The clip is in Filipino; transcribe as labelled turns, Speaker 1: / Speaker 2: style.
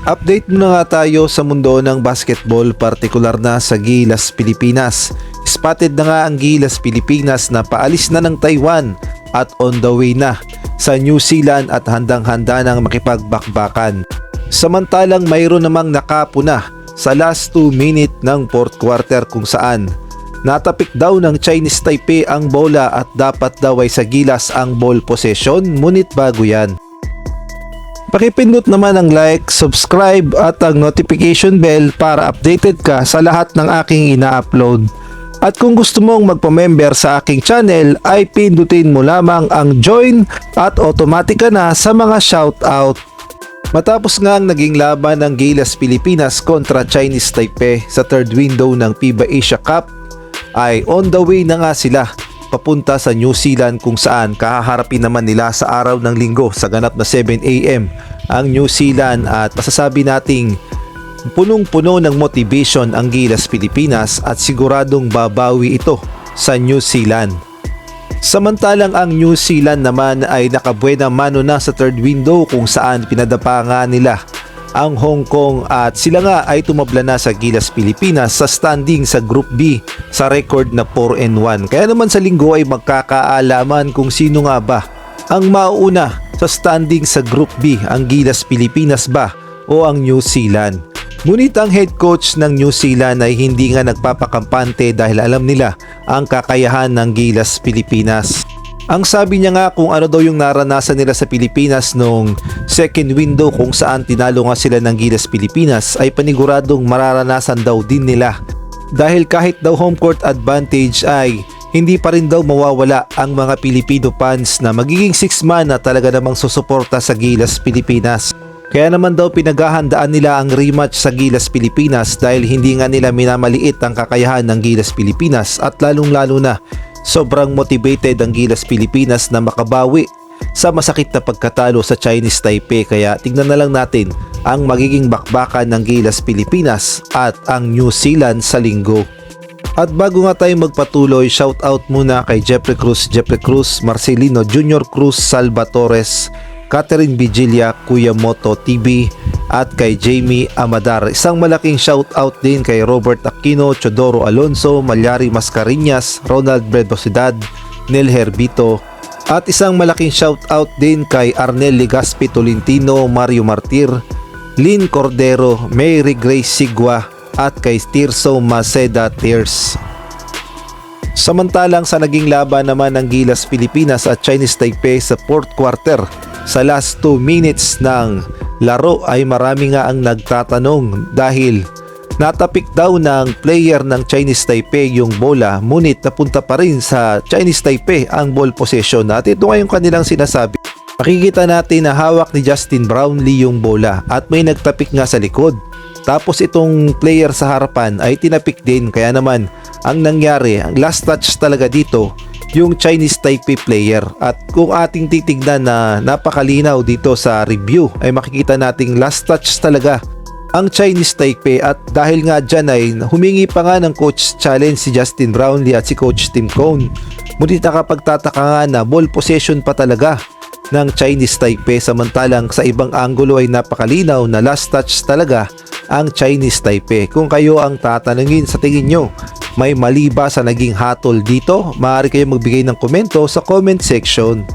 Speaker 1: Update muna nga tayo sa mundo ng basketball, partikular na sa Gilas, Pilipinas. Spotted na nga ang Gilas, Pilipinas na paalis na ng Taiwan at on the way na sa New Zealand at handang-handa ng makipagbakbakan. Samantalang mayroon namang nakapuna sa last 2 minute ng fourth quarter kung saan natapik daw ng Chinese Taipei ang bola at dapat daw ay sa Gilas ang ball possession, ngunit bago yan, pakipindot naman ang like, subscribe at ang notification bell para updated ka sa lahat ng aking ina-upload. At kung gusto mong magpa-member sa aking channel ay pindutin mo lamang ang join at automatic ka na sa mga shoutout. Matapos nga ang naging laban ng Gilas Pilipinas kontra Chinese Taipei sa third window ng FIBA Asia Cup ay on the way na nga sila papunta sa New Zealand kung saan kahaharapin naman nila sa araw ng linggo sa ganap na 7 AM ang New Zealand at masasabi nating punong-puno ng motivation ang Gilas Pilipinas at siguradong babawi ito sa New Zealand. Samantalang ang New Zealand naman ay nakabuena mano na sa third window kung saan pinadapa nga nila ang Hong Kong at sila nga ay tumabla na sa Gilas Pilipinas sa standing sa Group B sa record na 4-1. Kaya naman sa linggo ay magkakaalaman kung sino nga ba ang mauuna sa standing sa Group B, ang Gilas Pilipinas ba o ang New Zealand. Ngunit ang head coach ng New Zealand ay hindi nga nagpapakampante dahil alam nila ang kakayahan ng Gilas Pilipinas. Ang sabi niya nga kung ano daw yung naranasan nila sa Pilipinas nung second window kung saan tinalo nga sila ng Gilas Pilipinas ay paniguradong mararanasan daw din nila. Dahil kahit daw home court advantage ay hindi pa rin daw mawawala ang mga Pilipino fans na magiging 6-man na talaga namang susuporta sa Gilas Pilipinas. Kaya naman daw pinaghahandaan nila ang rematch sa Gilas Pilipinas dahil hindi nga nila minamaliit ang kakayahan ng Gilas Pilipinas at lalong-lalo na sobrang motivated ang Gilas Pilipinas na makabawi sa masakit na pagkatalo sa Chinese Taipei. Kaya tignan na lang natin ang magiging bakbakan ng Gilas Pilipinas at ang New Zealand sa linggo. At bago nga tayo magpatuloy, shoutout muna kay Jeffrey Cruz, Marcelino Junior Cruz, Salvatores, Catherine Vigilia, Kuya Moto TV at kay Jamie Amadar. Isang malaking shoutout din kay Robert Aquino, Chodoro Alonso, Malyari Mascariñas, Ronald Bredosidad, Nel Herbito at isang malaking shoutout din kay Arnel Legaspi Tolentino, Mario Martir, Lynn Cordero, Mary Grace Sigua at kay Tirso Maceda Tears. Samantalang sa naging laban naman ng Gilas Pilipinas at Chinese Taipei sa fourth quarter, sa last 2 minutes ng laro ay marami nga ang nagtatanong dahil natapik daw ng player ng Chinese Taipei yung bola, ngunit napunta pa rin sa Chinese Taipei ang ball possession. At ito nga yung kanilang sinasabi. Makikita natin na hawak ni Justin Brownlee yung bola at may nagtapik nga sa likod. Tapos itong player sa harapan ay tinapik din, kaya naman ang nangyari, ang last touch talaga dito yung Chinese Taipei player. At kung ating titignan na napakalinaw dito sa review ay makikita nating last touch talaga ang Chinese Taipei. At dahil nga dyan ay humingi pa nga ng coach challenge si Justin Brownlee at si coach Tim Cone. Ngunit nakapagtataka nga na ball possession pa talaga ng Chinese Taipei, samantalang sa ibang angulo ay napakalinaw na last touch talaga ang Chinese Taipei. Kung kayo ang tatanungin, sa tingin nyo may mali ba sa naging hatol dito? Maaari kayo magbigay ng komento sa comment section.